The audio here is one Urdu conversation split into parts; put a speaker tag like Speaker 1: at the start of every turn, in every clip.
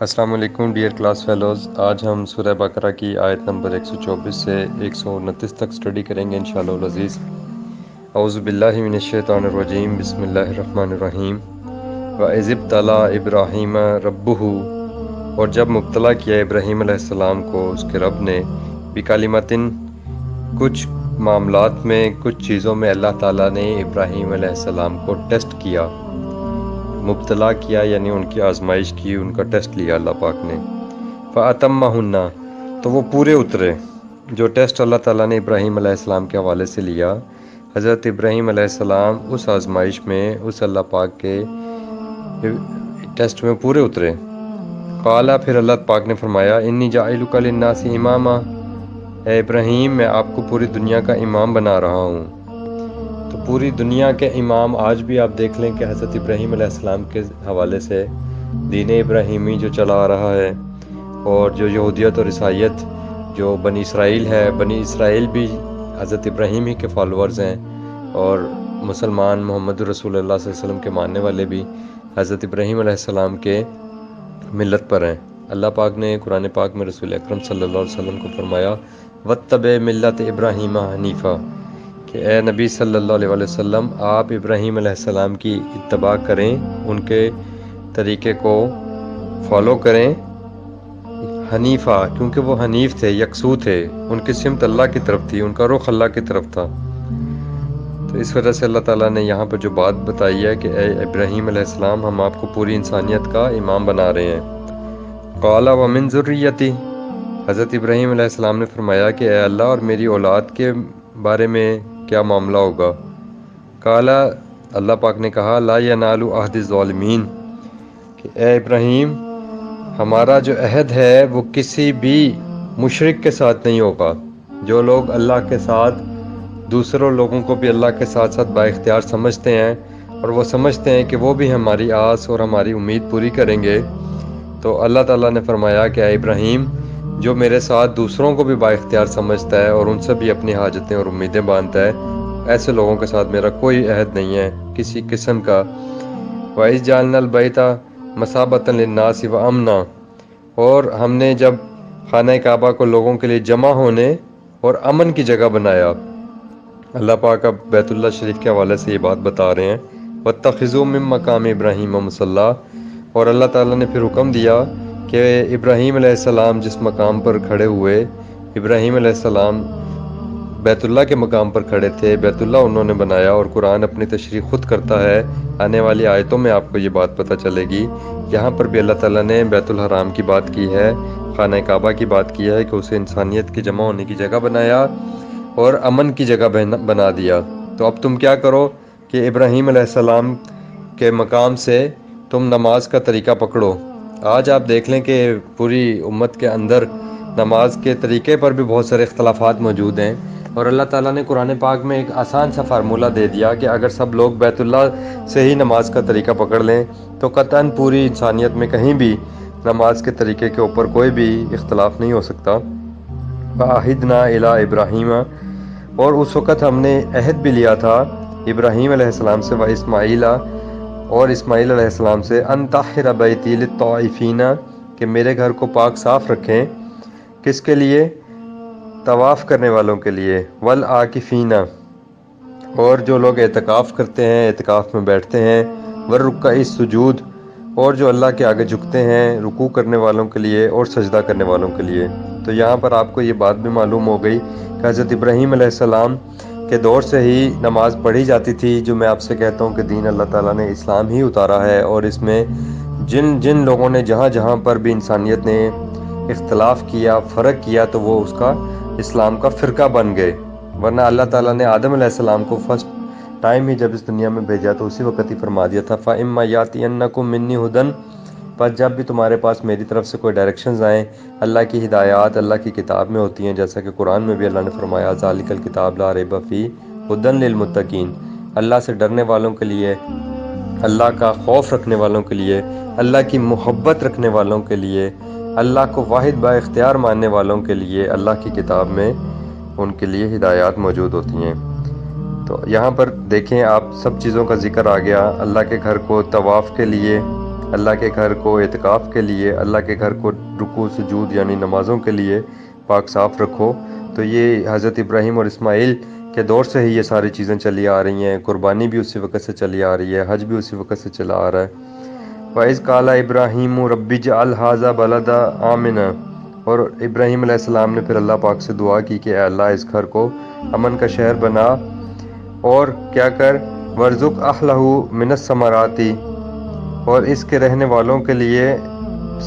Speaker 1: السلام علیکم ڈیئر کلاس فیلوز، آج ہم سورہ بقرہ کی آیت نمبر 124 سے 129 تک سٹڈی کریں گے انشاءاللہ العزیز۔ اعوذ باللہ من الشیطان الرجیم، بسم اللہ الرحمن الرحیم۔ وَإِذِ ابْتَلَىٰ إِبْرَاهِيمَ رَبُّهُ، اور جب مبتلا کیا ابراہیم علیہ السلام کو اس کے رب نے، بِکَلِمَتٍ، کچھ معاملات میں، کچھ چیزوں میں اللہ تعالیٰ نے ابراہیم علیہ السلام کو ٹیسٹ کیا، مبتلا کیا یعنی ان کی آزمائش کی، ان کا ٹیسٹ لیا اللہ پاک نے۔ فَأَتَمَّهُنَّ، تو وہ پورے اترے۔ جو ٹیسٹ اللہ تعالیٰ نے ابراہیم علیہ السلام کے حوالے سے لیا، حضرت ابراہیم علیہ السلام اس آزمائش میں، اس اللہ پاک کے ٹیسٹ میں پورے اترے۔ قَالَ، پھر اللہ پاک نے فرمایا، انی جاعلک للناس اماما، اے ابراہیم میں آپ کو پوری دنیا کا امام بنا رہا ہوں۔ تو پوری دنیا کے امام آج بھی آپ دیکھ لیں کہ حضرت ابراہیم علیہ السلام کے حوالے سے دین ابراہیمی جو چلا آ رہا ہے، اور جو یہودیت اور عیسائیت جو بنی اسرائیل ہے، بنی اسرائیل بھی حضرت ابراہیم ہی کے فالورز ہیں، اور مسلمان محمد رسول اللہ صلی اللہ علیہ وسلم کے ماننے والے بھی حضرت ابراہیم علیہ السلام کے ملت پر ہیں۔ اللہ پاک نے قرآن پاک میں رسول اکرم صلی اللہ علیہ وسلم کو فرمایا، وَاتَّبِعْ مِلَّةَ إِبْرَاهِيمَ حَنِيفًا، کہ اے نبی صلی اللہ علیہ وسلم، آپ ابراہیم علیہ السلام کی اتباع کریں، ان کے طریقے کو فالو کریں، حنیفہ، کیونکہ وہ حنیف تھے، یکسو تھے، ان کی سمت اللہ کی طرف تھی، ان کا رخ اللہ کی طرف تھا۔ تو اس وجہ سے اللہ تعالیٰ نے یہاں پر جو بات بتائی ہے کہ اے ابراہیم علیہ السلام، ہم آپ کو پوری انسانیت کا امام بنا رہے ہیں۔ قَالَ وَمِن ذُرِّيَّتِي، حضرت ابراہیم علیہ السلام نے فرمایا کہ اے اللہ، اور میری اولاد کے بارے میں کیا معاملہ ہوگا؟ قَالَ، اللہ پاک نے کہا، لَا يَنَالُ عَهْدِ الظَّالِمِينَ، کہ اے ابراہیم، ہمارا جو عہد ہے وہ کسی بھی مشرک کے ساتھ نہیں ہوگا۔ جو لوگ اللہ کے ساتھ، دوسروں لوگوں کو بھی اللہ کے ساتھ ساتھ با اختیار سمجھتے ہیں، اور وہ سمجھتے ہیں کہ وہ بھی ہماری آس اور ہماری امید پوری کریں گے، تو اللہ تعالیٰ نے فرمایا کہ اے ابراہیم، جو میرے ساتھ دوسروں کو بھی با اختیار سمجھتا ہے اور ان سے بھی اپنی حاجتیں اور امیدیں باندھتا ہے، ایسے لوگوں کے ساتھ میرا کوئی عہد نہیں ہے کسی قسم کا۔ وَإِذْ جَعَلْنَا الْبَيْتَ مَثَابَةً لِلنَّاسِ وَأَمْنًا، اور ہم نے جب خانہ کعبہ کو لوگوں کے لیے جمع ہونے اور امن کی جگہ بنایا۔ اللہ پاک اب بیت اللہ شریف کے حوالے سے یہ بات بتا رہے ہیں، وَاتَّخِذُوا مِن مَّقَامِ إِبْرَاهِيمَ مُصَلًّى، اور اللہ تعالیٰ نے پھر حکم دیا کہ ابراہیم علیہ السلام جس مقام پر کھڑے ہوئے، ابراہیم علیہ السلام بیت اللہ کے مقام پر کھڑے تھے، بیت اللہ انہوں نے بنایا، اور قرآن اپنی تشریح خود کرتا ہے، آنے والی آیتوں میں آپ کو یہ بات پتہ چلے گی۔ یہاں پر بھی اللہ تعالیٰ نے بیت الحرام کی بات کی ہے، خانہ کعبہ کی بات کی ہے کہ اسے انسانیت کے جمع ہونے کی جگہ بنایا اور امن کی جگہ بنا دیا۔ تو اب تم کیا کرو کہ ابراہیم علیہ السلام کے مقام سے تم نماز کا طریقہ پکڑو۔ آج آپ دیکھ لیں کہ پوری امت کے اندر نماز کے طریقے پر بھی بہت سارے اختلافات موجود ہیں، اور اللہ تعالیٰ نے قرآن پاک میں ایک آسان سا فارمولہ دے دیا کہ اگر سب لوگ بیت اللہ سے ہی نماز کا طریقہ پکڑ لیں تو قطعاً پوری انسانیت میں کہیں بھی نماز کے طریقے کے اوپر کوئی بھی اختلاف نہیں ہو سکتا۔ وَعَهِدْنَا إِلَىٰ إِبْرَاهِيمَ، اور اس وقت ہم نے عہد بھی لیا تھا ابراہیم علیہ السلام سے، وَإِسْمَاعِيلَ، اور اسماعیل علیہ السلام سے، أَن طَهِّرَ بَيْتِي لِلطَّائِفِينَ، کہ میرے گھر کو پاک صاف رکھیں، کس کے لیے؟ طواف کرنے والوں کے لیے، والعاکفین، اور جو لوگ اعتکاف کرتے ہیں، اعتکاف میں بیٹھتے ہیں، والرکع السجود، اور جو اللہ کے آگے جھکتے ہیں رکوع کرنے والوں کے لیے اور سجدہ کرنے والوں کے لیے۔ تو یہاں پر آپ کو یہ بات بھی معلوم ہو گئی کہ حضرت ابراہیم علیہ السلام کے دور سے ہی نماز پڑھی جاتی تھی، جو میں آپ سے کہتا ہوں کہ دین اللہ تعالیٰ نے اسلام ہی اتارا ہے، اور اس میں جن لوگوں نے جہاں جہاں پر بھی انسانیت نے اختلاف کیا، فرق کیا، تو وہ اس کا اسلام کا فرقہ بن گئے، ورنہ اللہ تعالیٰ نے آدم علیہ السلام کو فرسٹ ٹائم ہی جب اس دنیا میں بھیجا تو اسی وقت ہی فرما دیا تھا، فَإِمَّا يَأْتِيَنَّكُم مِّنِّي هُدًى، پر جب بھی تمہارے پاس میری طرف سے کوئی ڈائریکشنز آئیں، اللہ کی ہدایات اللہ کی کتاب میں ہوتی ہیں، جیسا کہ قرآن میں بھی اللہ نے فرمایا، ذَلِكَ الْكِتَابُ لَا رَيْبَ فِيهِ هُدًى لِّلْمُتَّقِينَ، اللہ سے ڈرنے والوں کے لیے، اللہ کا خوف رکھنے والوں کے لیے، اللہ کی محبت رکھنے والوں کے لیے، اللہ کو واحد با اختیار ماننے والوں کے لیے اللہ کی کتاب میں ان کے لیے ہدایات موجود ہوتی ہیں۔ تو یہاں پر دیکھیں آپ، سب چیزوں کا ذکر آ گیا، اللہ کے گھر کو طواف کے لیے اللہ کے گھر کو اعتکاف کے لیے، اللہ کے گھر کو رکوع سجود یعنی نمازوں کے لیے پاک صاف رکھو۔ تو یہ حضرت ابراہیم اور اسماعیل کے دور سے ہی یہ ساری چیزیں چلی آ رہی ہیں، قربانی بھی اسی وقت سے چلی آ رہی ہے، حج بھی اسی وقت سے چلا آ رہا ہے۔ وَإِذْ قَالَ إِبْرَاهِيمُ رَبِّ اجْعَلْ هَٰذَا بَلَدًا آمِنًا، اور ابراہیم علیہ السلام نے پھر اللہ پاک سے دعا کی کہ اے اللہ اس گھر کو امن کا شہر بنا، اور کیا کر وَارْزُقْ أَهْلَهُ مِنَ الثَّمَرَاتِ، اور اس کے رہنے والوں کے لیے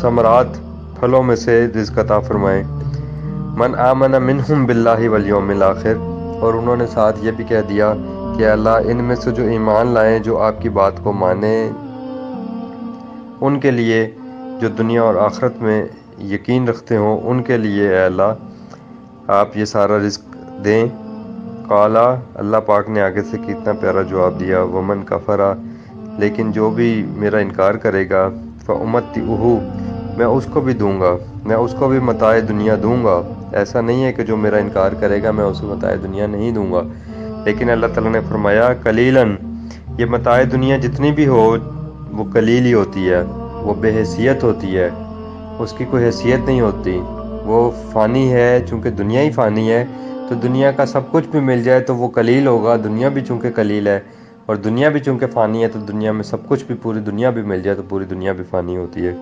Speaker 1: ثمرات پھلوں میں سے رزق عطا فرمائیں۔ من آمن منہم باللہ والیوم الآخر، اور انہوں نے ساتھ یہ بھی کہہ دیا کہ اللہ ان میں سے جو ایمان لائیں، جو آپ کی بات کو مانیں، ان کے لیے جو دنیا اور آخرت میں یقین رکھتے ہوں، ان کے لیے اے اللہ آپ یہ سارا رزق دیں۔ قالا، اللہ پاک نے آگے سے کتنا پیارا جواب دیا، ومن کفرا، لیکن جو بھی میرا انکار کرے گا، فَأُمَتِّعُهُ، میں اس کو بھی دوں گا، میں اس کو بھی متاع دنیا دوں گا۔ ایسا نہیں ہے کہ جو میرا انکار کرے گا میں اسے متاع دنیا نہیں دوں گا، لیکن اللہ تعالیٰ نے فرمایا قلیلاً، یہ متاع دنیا جتنی بھی ہو وہ قلیل ہی ہوتی ہے، وہ بے حیثیت ہوتی ہے، اس کی کوئی حیثیت نہیں ہوتی، وہ فانی ہے۔ چونکہ دنیا ہی فانی ہے تو دنیا کا سب کچھ بھی مل جائے تو وہ قلیل ہوگا، دنیا بھی چونکہ قلیل ہے، اور دنیا بھی چونکہ فانی ہے تو دنیا میں سب کچھ بھی، پوری دنیا بھی مل جائے تو پوری دنیا بھی فانی ہوتی ہے۔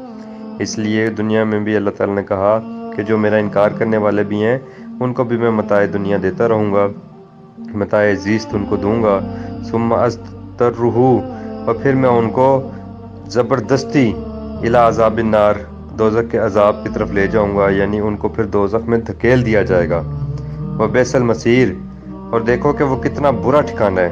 Speaker 1: اس لیے دنیا میں بھی اللہ تعالیٰ نے کہا کہ جو میرا انکار کرنے والے بھی ہیں ان کو بھی میں متاع دنیا دیتا رہوں گا، متاع زیست ان کو دوں گا۔ ثم اضطرہ، اور پھر میں ان کو زبردستی الی عذاب النار، دوزخ کے عذاب کی طرف لے جاؤں گا، یعنی ان کو پھر دوزخ میں دھکیل دیا جائے گا۔ وبئس المصیر، اور دیکھو کہ وہ کتنا برا ٹھکانہ ہے۔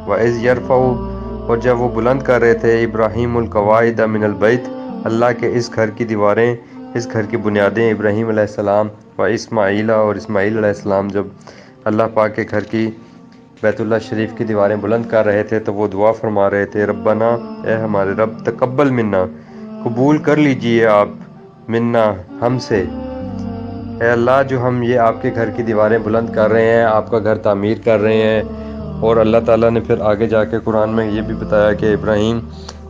Speaker 1: وَإِذْ يَرْفَعُ، اور جب وہ بلند کر رہے تھے ابراہیم القواعد من البیت، اللہ کے اس گھر کی دیواریں، اس گھر کی بنیادیں، ابراہیم علیہ السلام و اسماعیل، اور اسماعیل علیہ السلام جب اللہ پاک کے گھر کی بیت اللہ شریف کی دیواریں بلند کر رہے تھے تو وہ دعا فرما رہے تھے ربنا، اے ہمارے رب، تقبل منا، قبول کر لیجئے آپ، منا، ہم سے، اے اللہ جو ہم یہ آپ کے گھر کی دیواریں بلند کر رہے ہیں، آپ کا گھر تعمیر کر رہے ہیں۔ اور اللہ تعالیٰ نے پھر آگے جا کے قرآن میں یہ بھی بتایا کہ ابراہیم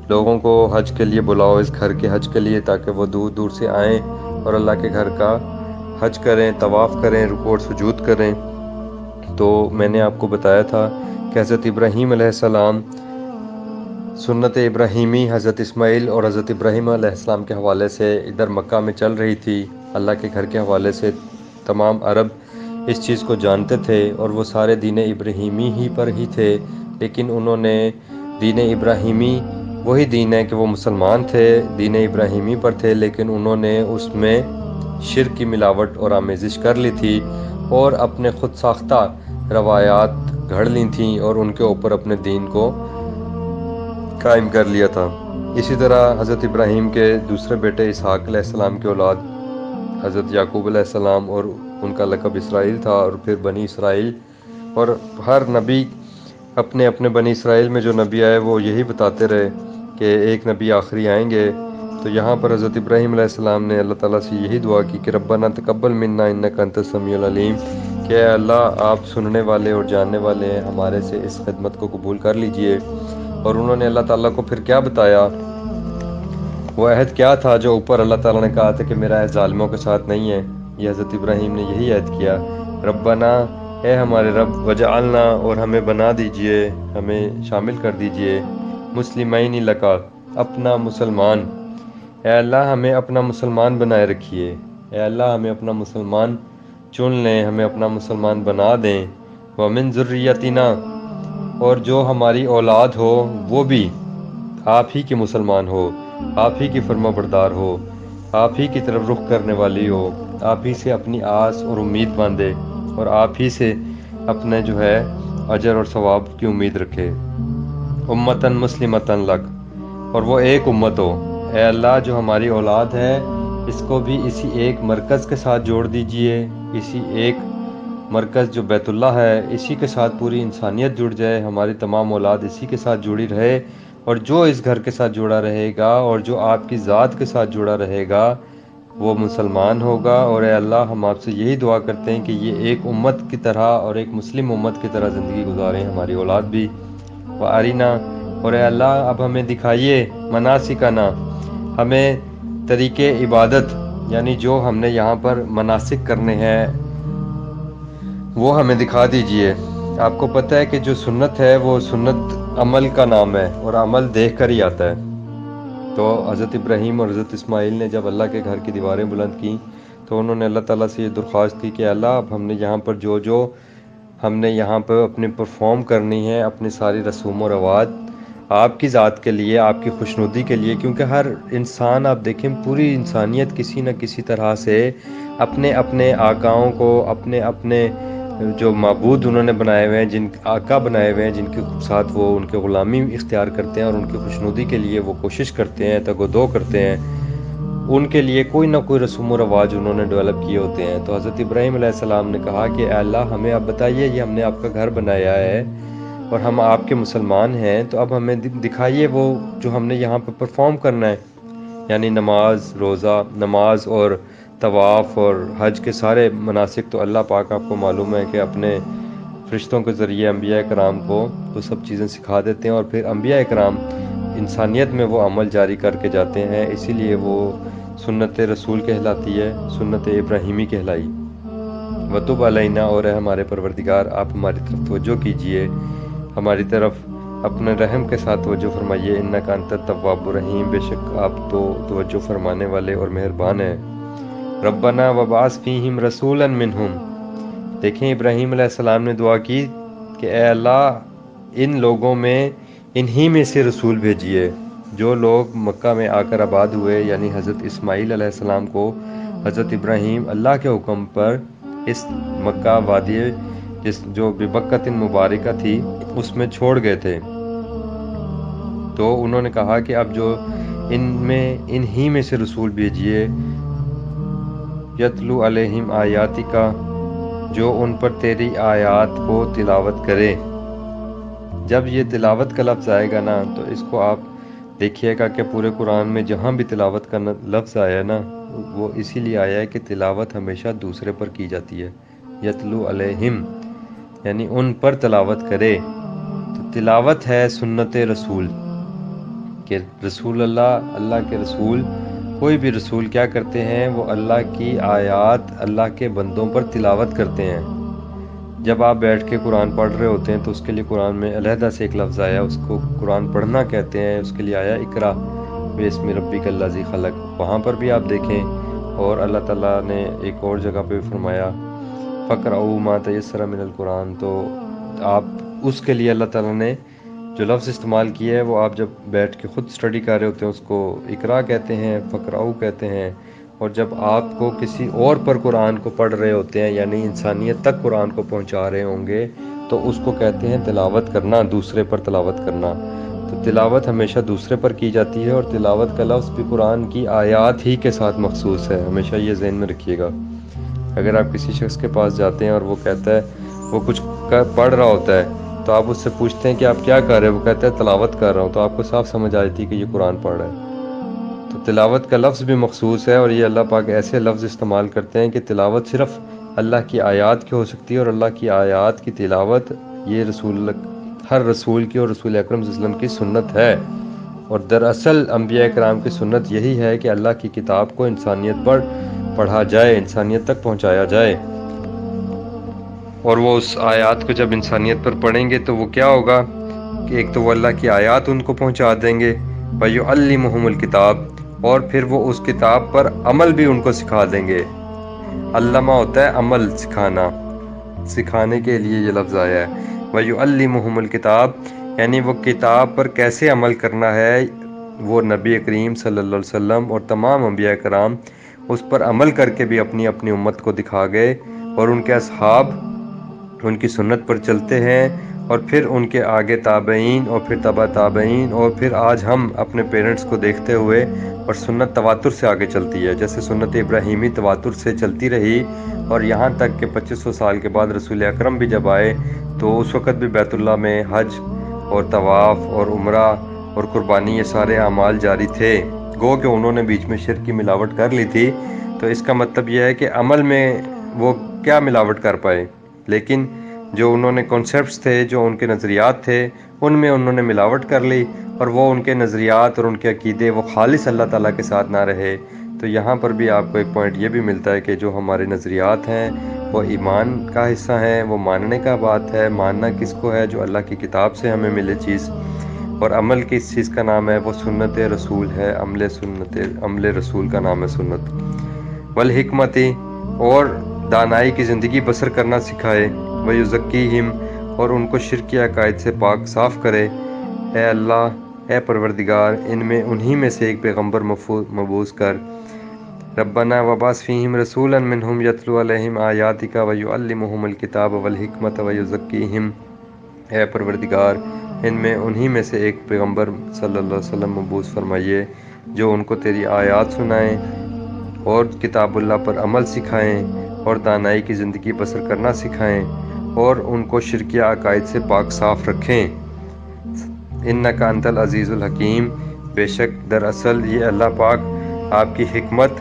Speaker 1: لوگوں کو حج کے لیے بلاؤ، اس گھر کے حج کے لیے، تاکہ وہ دور دور سے آئیں اور اللہ کے گھر کا حج کریں، طواف کریں، رکوع اور سجود کریں۔ تو میں نے آپ کو بتایا تھا کہ حضرت ابراہیم علیہ السلام، سنت ابراہیمی حضرت اسماعیل اور حضرت ابراہیم علیہ السلام کے حوالے سے ادھر مکہ میں چل رہی تھی، اللہ کے گھر کے حوالے سے تمام عرب اس چیز کو جانتے تھے، اور وہ سارے دین ابراہیمی ہی پر ہی تھے، لیکن انہوں نے دین ابراہیمی، وہی دین ہے کہ وہ مسلمان تھے، دین ابراہیمی پر تھے، لیکن انہوں نے اس میں شرک کی ملاوٹ اور آمیزش کر لی تھی، اور اپنے خود ساختہ روایات گھڑ لی تھیں، اور ان کے اوپر اپنے دین کو قائم کر لیا تھا۔ اسی طرح حضرت ابراہیم کے دوسرے بیٹے اسحاق علیہ السلام کی اولاد حضرت یعقوب علیہ السلام، اور ان کا لقب اسرائیل تھا، اور پھر بنی اسرائیل، اور ہر نبی اپنے اپنے بنی اسرائیل میں جو نبی آئے وہ یہی بتاتے رہے کہ ایک نبی آخری آئیں گے۔ تو یہاں پر حضرت ابراہیم علیہ السلام نے اللہ تعالیٰ سے یہی دعا کی کہ ربنا تقبل منا انک انت السمیع العلیم، کہ اے اللہ آپ سننے والے اور جاننے والے ہیں، ہمارے سے اس خدمت کو قبول کر لیجئے۔ اور انہوں نے اللہ تعالیٰ کو پھر کیا بتایا، وہ عہد کیا تھا جو اوپر اللہ تعالیٰ نے کہا تھا کہ میرا عہد ظالموں کے ساتھ نہیں ہے، یہ حضرت ابراہیم نے یہی عہد کیا، ربنا، اے ہمارے رب، وجعلنا، اور ہمیں بنا دیجئے، ہمیں شامل کر دیجئے، مسلمین لکا، اپنا مسلمان، اے اللہ ہمیں اپنا مسلمان بنائے رکھیے، اے اللہ ہمیں اپنا مسلمان چن لیں، ہمیں اپنا مسلمان بنا دیں، ومن ذریتنا، اور جو ہماری اولاد ہو وہ بھی آپ ہی کے مسلمان ہو، آپ ہی کی فرما بردار ہو، آپ ہی کی طرف رخ کرنے والی ہو، آپ ہی سے اپنی آس اور امید باندھے، اور آپ ہی سے اپنے جو ہے اجر اور ثواب کی امید رکھے، امتاً مسلمتاً لک، اور وہ ایک امت ہو، اے اللہ جو ہماری اولاد ہے اس کو بھی اسی ایک مرکز کے ساتھ جوڑ دیجئے، اسی ایک مرکز جو بیت اللہ ہے اسی کے ساتھ پوری انسانیت جڑ جائے، ہماری تمام اولاد اسی کے ساتھ جڑی رہے، اور جو اس گھر کے ساتھ جڑا رہے گا اور جو آپ کی ذات کے ساتھ جڑا رہے گا وہ مسلمان ہوگا۔ اور اے اللہ ہم آپ سے یہی دعا کرتے ہیں کہ یہ ایک امت کی طرح اور ایک مسلم امت کی طرح زندگی گزاریں ہماری اولاد بھی، وَأَرِنَا، اور اے اللہ اب ہمیں دکھائیے، مناسکنا، ہمیں طریقے عبادت یعنی جو ہم نے یہاں پر مناسک کرنے ہیں وہ ہمیں دکھا دیجئے۔ آپ کو پتہ ہے کہ جو سنت ہے وہ سنت عمل کا نام ہے، اور عمل دیکھ کر ہی آتا ہے۔ تو حضرت ابراہیم اور حضرت اسماعیل نے جب اللہ کے گھر کی دیواریں بلند کیں تو انہوں نے اللہ تعالیٰ سے یہ درخواست کی کہ اللہ، اب ہم نے یہاں پر جو ہم نے یہاں پر اپنی پرفارم کرنی ہے، اپنی ساری رسوم و رواج آپ کی ذات کے لیے، آپ کی خوشنودی کے لیے، کیونکہ ہر انسان، آپ دیکھیں پوری انسانیت کسی نہ کسی طرح سے اپنے اپنے آقاؤں کو، اپنے اپنے جو معبود انہوں نے بنائے ہوئے ہیں، جن آقا بنائے ہوئے ہیں، جن کے ساتھ وہ ان کے غلامی اختیار کرتے ہیں اور ان کی خوشنودی کے لیے وہ کوشش کرتے ہیں، تگ و دو کرتے ہیں، ان کے لیے کوئی نہ کوئی رسوم و رواج انہوں نے ڈیولپ کیے ہوتے ہیں۔ تو حضرت ابراہیم علیہ السلام نے کہا کہ اے اللہ، ہمیں اب بتائیے، یہ ہم نے آپ کا گھر بنایا ہے اور ہم آپ کے مسلمان ہیں، تو اب ہمیں دکھائیے وہ جو ہم نے یہاں پہ پرفارم کرنا ہے، یعنی نماز، روزہ، نماز اور طواف اور حج کے سارے مناسک تو اللہ پاک آپ کو معلوم ہے کہ اپنے فرشتوں کے ذریعے انبیاء کرام کو وہ سب چیزیں سکھا دیتے ہیں، اور پھر انبیاء کرام انسانیت میں وہ عمل جاری کر کے جاتے ہیں، اسی لیے وہ سنت رسول کہلاتی ہے، سنت ابراہیمی کہلائی۔ وتب علینا، اور اے ہمارے پروردگار آپ ہماری طرف توجہ کیجئے، ہماری طرف اپنے رحم کے ساتھ توجہ فرمائیے، انک انت التواب الرحیم، بے شک آپ تو توجہ فرمانے والے اور مہربان ہیں۔ ربنا وبعث فیہم رسولا منہم، دیکھیں ابراہیم علیہ السلام نے دعا کی کہ اے اللہ، ان لوگوں میں انہی میں سے رسول بھیجیے۔ جو لوگ مکہ میں آ کر آباد ہوئے، یعنی حضرت اسماعیل علیہ السلام کو حضرت ابراہیم اللہ کے حکم پر اس مکہ وادی جو ببکۃ مبارکہ تھی اس میں چھوڑ گئے تھے، تو انہوں نے کہا کہ اب جو انہی میں سے رسول بھیجیے، یتلو علیہم آیاتی کا، جو ان پر تیری آیات کو تلاوت کرے۔ جب یہ تلاوت کا لفظ آئے گا نا، تو اس کو آپ دیکھیے گا کہ پورے قرآن میں جہاں بھی تلاوت کا لفظ آیا ہے نا، وہ اسی لیے آیا ہے کہ تلاوت ہمیشہ دوسرے پر کی جاتی ہے۔ یتلو علیہم یعنی ان پر تلاوت کرے، تو تلاوت ہے سنت رسول، کہ رسول اللہ، اللہ کے رسول، کوئی بھی رسول کیا کرتے ہیں، وہ اللہ کی آیات اللہ کے بندوں پر تلاوت کرتے ہیں۔ جب آپ بیٹھ کے قرآن پڑھ رہے ہوتے ہیں تو اس کے لیے قرآن میں علیحدہ سے ایک لفظ آیا، اس کو قرآن پڑھنا کہتے ہیں، اس کے لیے آیا اقرا بسم ربک الذی خلق، وہاں پر بھی آپ دیکھیں، اور اللہ تعالیٰ نے ایک اور جگہ پہ فرمایا فقرؤوا ما تیسر من القرآن، تو آپ اس کے لیے اللہ تعالیٰ نے جو لفظ استعمال کیا ہے وہ آپ جب بیٹھ کے خود اسٹڈی کر رہے ہوتے ہیں اس کو اقرا کہتے ہیں، فقرؤ کہتے ہیں، اور جب آپ کو کسی اور پر قرآن کو پڑھ رہے ہوتے ہیں، یعنی انسانیت تک قرآن کو پہنچا رہے ہوں گے، تو اس کو کہتے ہیں تلاوت کرنا، دوسرے پر تلاوت کرنا۔ تو تلاوت ہمیشہ دوسرے پر کی جاتی ہے، اور تلاوت کا لفظ بھی قرآن کی آیات ہی کے ساتھ مخصوص ہے، ہمیشہ یہ ذہن میں رکھیے گا۔ اگر آپ کسی شخص کے پاس جاتے ہیں اور وہ کہتا ہے، وہ کچھ پڑھ رہا ہوتا ہے، تو آپ اس سے پوچھتے ہیں کہ آپ کیا کر رہے ہیں، وہ کہتا ہے تلاوت کر رہا ہوں، تو آپ کو صاف سمجھ آ جاتی ہے کہ یہ قرآن پڑھ رہا ہے۔ تو تلاوت کا لفظ بھی مخصوص ہے، اور یہ اللہ پاک ایسے لفظ استعمال کرتے ہیں کہ تلاوت صرف اللہ کی آیات کی ہو سکتی ہے، اور اللہ کی آیات کی تلاوت یہ ہر رسول کی اور رسول اکرم صلی اللہ علیہ وسلم کی سنت ہے۔ اور دراصل انبیاء کرام کی سنت یہی ہے کہ اللہ کی کتاب کو انسانیت پر پڑھا جائے، انسانیت تک پہنچایا جائے، اور وہ اس آیات کو جب انسانیت پر پڑھیں گے تو وہ کیا ہوگا کہ ایک تو وہ اللہ کی آیات ان کو پہنچا دیں گے، وَيُعَلِّمُهُمُ الْكِتَابَ، اور پھر وہ اس کتاب پر عمل بھی ان کو سکھا دیں گے۔ علامہ ہوتا ہے عمل، سکھانا، سکھانے کے لیے یہ لفظ آیا ہے۔ وَيُعَلِّمُهُمُ الْكِتَابَ یعنی وہ کتاب پر کیسے عمل کرنا ہے، وہ نبی کریم صلی اللہ علیہ وسلم اور تمام انبیاء کرام اس پر عمل کر کے بھی اپنی اپنی امت کو دکھا گئے، اور ان کے اصحاب ان کی سنت پر چلتے ہیں، اور پھر ان کے آگے تابعین، اور پھر تبع تابعین، اور پھر آج ہم اپنے پیرنٹس کو دیکھتے ہوئے، اور سنت تواتر سے آگے چلتی ہے، جیسے سنت ابراہیمی تواتر سے چلتی رہی، اور یہاں تک کہ 2500 سال کے بعد رسول اکرم بھی جب آئے تو اس وقت بھی بیت اللہ میں حج اور طواف اور عمرہ اور قربانی، یہ سارے اعمال جاری تھے، گو کہ انہوں نے بیچ میں شرک کی ملاوٹ کر لی تھی، تو اس کا مطلب یہ ہے کہ عمل میں وہ کیا ملاوٹ کر پائے، لیکن جو انہوں نے کانسیپٹس تھے، جو ان کے نظریات تھے، ان میں انہوں نے ملاوٹ کر لی، اور وہ ان کے نظریات اور ان کے عقیدے وہ خالص اللہ تعالیٰ کے ساتھ نہ رہے، تو یہاں پر بھی آپ کو ایک پوائنٹ یہ بھی ملتا ہے کہ جو ہمارے نظریات ہیں وہ ایمان کا حصہ ہیں، وہ ماننے کا بات ہے۔ ماننا کس کو ہے؟ جو اللہ کی کتاب سے ہمیں ملے چیز، اور عمل کس چیز کا نام ہے؟ وہ سنت رسول ہے، عمل رسول کا نام ہے سنت۔ والحکمتی، اور دانائی کی زندگی بسر کرنا سکھائے، ویزکیہم، اور ان کو شرکی عقائد سے پاک صاف کرے۔ اے اللہ، اے پروردگار، ان میں انہی میں سے ایک پیغمبر مبعوث کر۔ ربنا وبعث فیہم رسولا منہم یتلو علیہم آیاتک ویعلمہم الکتاب والحکمت ویزکیہم۔ اے پروردگار، ان میں انہی میں سے ایک پیغمبر صلی اللہ علیہ وسلم مبعوث فرمائیے جو ان کو تیری آیات سنائیں اور کتاب اللہ پر عمل سکھائیں اور دانائی کی زندگی بسر کرنا سکھائیں اور ان کو شرکیہ عقائد سے پاک صاف رکھیں۔ انک انت العزیز الحکیم، بے شک دراصل یہ اللہ پاک آپ کی حکمت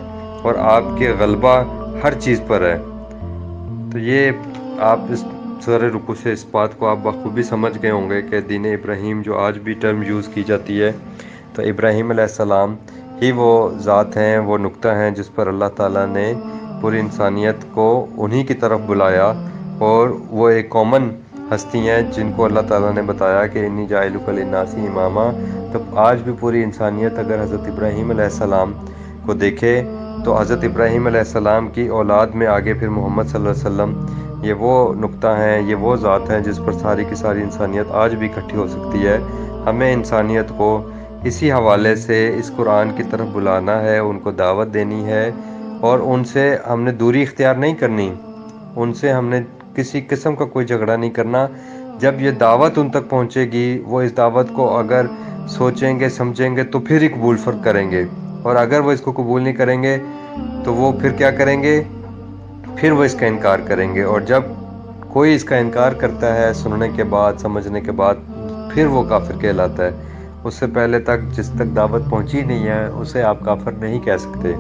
Speaker 1: اور آپ کے غلبہ ہر چیز پر ہے۔ تو یہ آپ اس سورہ رکوع سے اس بات کو آپ بخوبی سمجھ گئے ہوں گے کہ دین ابراہیم جو آج بھی ٹرم یوز کی جاتی ہے، تو ابراہیم علیہ السلام ہی وہ ذات ہیں، وہ نقطہ ہیں جس پر اللہ تعالیٰ نے پوری انسانیت کو انہی کی طرف بلایا، اور وہ ایک کامن ہستی ہیں جن کو اللہ تعالیٰ نے بتایا کہ انی جاعلک للناس اماما۔ تو آج بھی پوری انسانیت اگر حضرت ابراہیم علیہ السلام کو دیکھے تو حضرت ابراہیم علیہ السلام کی اولاد میں آگے پھر محمد صلی اللہ علیہ وسلم، یہ وہ نقطہ ہیں، یہ وہ ذات ہیں جس پر ساری کی ساری انسانیت آج بھی اکٹھی ہو سکتی ہے۔ ہمیں انسانیت کو اسی حوالے سے اس قرآن کی طرف بلانا ہے، ان کو دعوت دینی ہے، اور ان سے ہم نے دوری اختیار نہیں کرنی، ان سے ہم نے کسی قسم کا کوئی جھگڑا نہیں کرنا۔ جب یہ دعوت ان تک پہنچے گی، وہ اس دعوت کو اگر سوچیں گے سمجھیں گے تو پھر ہی قبول کریں گے، اور اگر وہ اس کو قبول نہیں کریں گے تو وہ پھر کیا کریں گے؟ پھر وہ اس کا انکار کریں گے، اور جب کوئی اس کا انکار کرتا ہے سننے کے بعد سمجھنے کے بعد، پھر وہ کافر کہلاتا ہے۔ اس سے پہلے تک جس تک دعوت پہنچی نہیں ہے اسے آپ کافر نہیں کہہ سکتے۔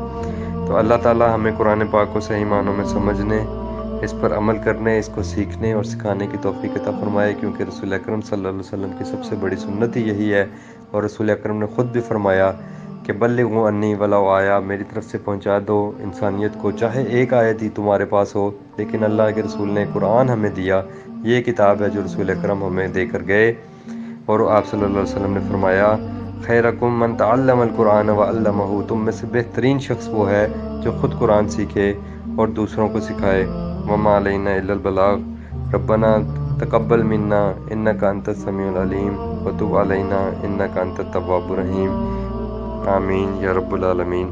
Speaker 1: تو اللہ تعالیٰ ہمیں قرآن پاک کو صحیح معنوں میں سمجھنے، اس پر عمل کرنے، اس کو سیکھنے اور سکھانے کی توفیق عطا فرمائے، کیونکہ رسول اکرم صلی اللہ علیہ وسلم کی سب سے بڑی سنت ہی یہی ہے، اور رسول اکرم نے خود بھی فرمایا کہ بلغوا انی ولو آیا، میری طرف سے پہنچا دو انسانیت کو، چاہے ایک آیت ہی تمہارے پاس ہو، لیکن اللہ کے رسول نے قرآن ہمیں دیا، یہ کتاب ہے جو رسول اکرم ہمیں دے کر گئے۔ اور آپ صلی اللہ علیہ وسلم نے فرمایا خیرکم من تعلم القرآن وعلمہ، تم میں سے بہترین شخص وہ ہے جو خود قرآن سیکھے اور دوسروں کو سکھائے۔ وما علینا الا البلاغ، ربنا تقبل منا انک انت السمیع العلیم وتب علینا انک انت التواب الرحیم۔ آمین یا رب العالمین۔